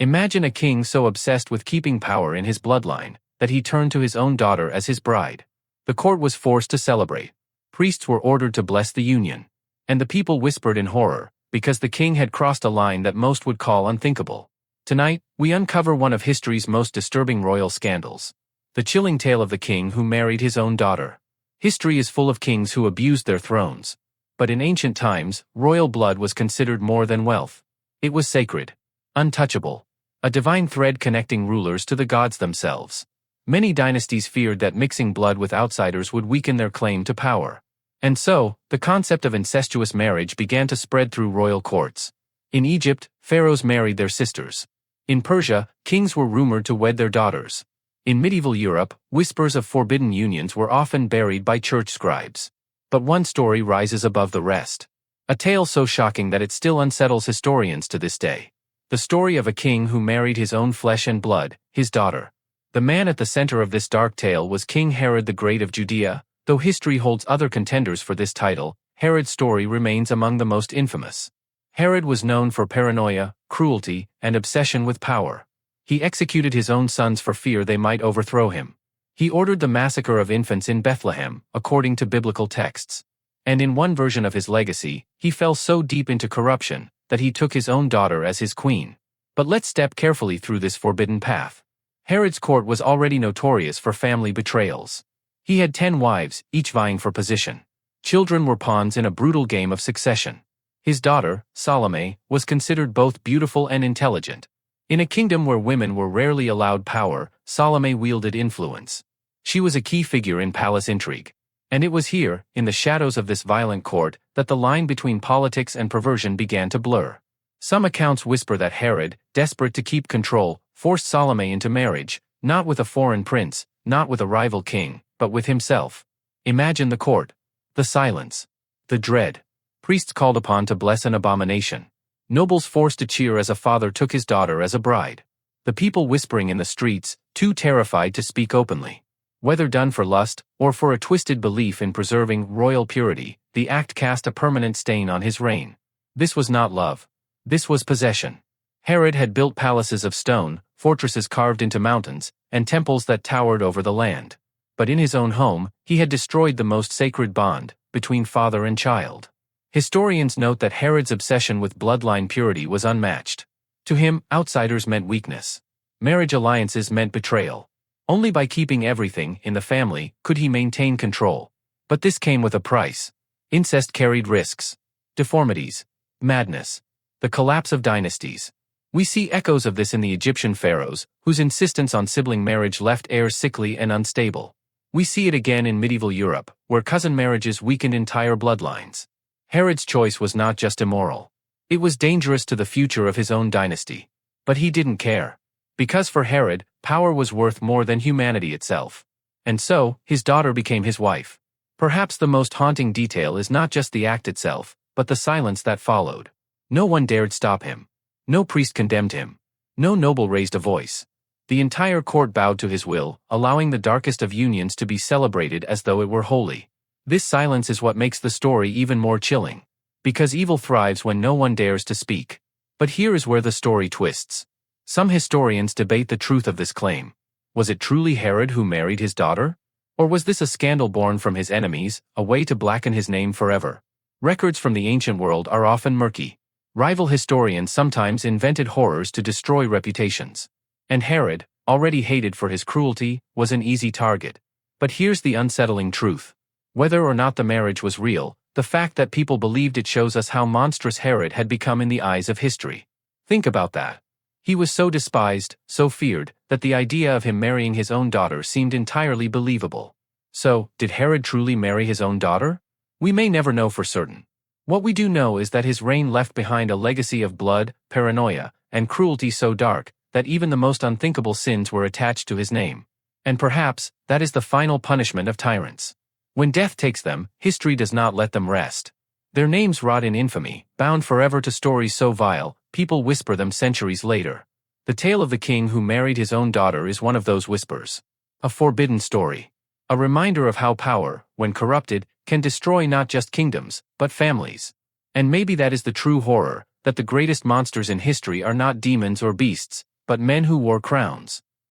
Imagine a king so obsessed with keeping power in his bloodline that he turned to his own daughter as his bride. The court was forced to celebrate. Priests were ordered to bless the union. And the people whispered in horror, because the king had crossed a line that most would call unthinkable. Tonight, we uncover one of history's most disturbing royal scandals. The chilling tale of the king who married his own daughter. History is full of kings who abused their thrones. But in ancient times, royal blood was considered more than wealth. It was sacred, untouchable, a divine thread connecting rulers to the gods themselves. Many dynasties feared that mixing blood with outsiders would weaken their claim to power. And so, the concept of incestuous marriage began to spread through royal courts. In Egypt, pharaohs married their sisters. In Persia, kings were rumored to wed their daughters. In medieval Europe, whispers of forbidden unions were often buried by church scribes. But one story rises above the rest. A tale so shocking that it still unsettles historians to this day. The story of a king who married his own flesh and blood, his daughter. The man at the center of this dark tale was King Herod the Great of Judea. Though history holds other contenders for this title, Herod's story remains among the most infamous. Herod was known for paranoia, cruelty, and obsession with power. He executed his own sons for fear they might overthrow him. He ordered the massacre of infants in Bethlehem, according to biblical texts. And in one version of his legacy, he fell so deep into corruption that he took his own daughter as his queen. But let's step carefully through this forbidden path. Herod's court was already notorious for family betrayals. He had 10 wives, each vying for position. Children were pawns in a brutal game of succession. His daughter, Salome, was considered both beautiful and intelligent. In a kingdom where women were rarely allowed power, Salome wielded influence. She was a key figure in palace intrigue. And it was here, in the shadows of this violent court, that the line between politics and perversion began to blur. Some accounts whisper that Herod, desperate to keep control, forced Salome into marriage, not with a foreign prince, not with a rival king, but with himself. Imagine the court. The silence. The dread. Priests called upon to bless an abomination. Nobles forced to cheer as a father took his daughter as a bride. The people whispering in the streets, too terrified to speak openly. Whether done for lust, or for a twisted belief in preserving royal purity, the act cast a permanent stain on his reign. This was not love. This was possession. Herod had built palaces of stone, fortresses carved into mountains, and temples that towered over the land. But in his own home, he had destroyed the most sacred bond, between father and child. Historians note that Herod's obsession with bloodline purity was unmatched. To him, outsiders meant weakness. Marriage alliances meant betrayal. Only by keeping everything in the family could he maintain control. But this came with a price. Incest carried risks. Deformities. Madness. The collapse of dynasties. We see echoes of this in the Egyptian pharaohs, whose insistence on sibling marriage left heirs sickly and unstable. We see it again in medieval Europe, where cousin marriages weakened entire bloodlines. Herod's choice was not just immoral. It was dangerous to the future of his own dynasty. But he didn't care. Because for Herod, power was worth more than humanity itself. And so, his daughter became his wife. Perhaps the most haunting detail is not just the act itself, but the silence that followed. No one dared stop him. No priest condemned him. No noble raised a voice. The entire court bowed to his will, allowing the darkest of unions to be celebrated as though it were holy. This silence is what makes the story even more chilling. Because evil thrives when no one dares to speak. But here is where the story twists. Some historians debate the truth of this claim. Was it truly Herod who married his daughter? Or was this a scandal born from his enemies, a way to blacken his name forever? Records from the ancient world are often murky. Rival historians sometimes invented horrors to destroy reputations. And Herod, already hated for his cruelty, was an easy target. But here's the unsettling truth. Whether or not the marriage was real, the fact that people believed it shows us how monstrous Herod had become in the eyes of history. Think about that. He was so despised, so feared, that the idea of him marrying his own daughter seemed entirely believable. So, did Herod truly marry his own daughter? We may never know for certain. What we do know is that his reign left behind a legacy of blood, paranoia, and cruelty so dark that even the most unthinkable sins were attached to his name. And perhaps, that is the final punishment of tyrants. When death takes them, history does not let them rest. Their names rot in infamy, bound forever to stories so vile, people whisper them centuries later. The tale of the king who married his own daughter is one of those whispers. A forbidden story. A reminder of how power, when corrupted, can destroy not just kingdoms, but families. And maybe that is the true horror, that the greatest monsters in history are not demons or beasts, but men who wore crowns.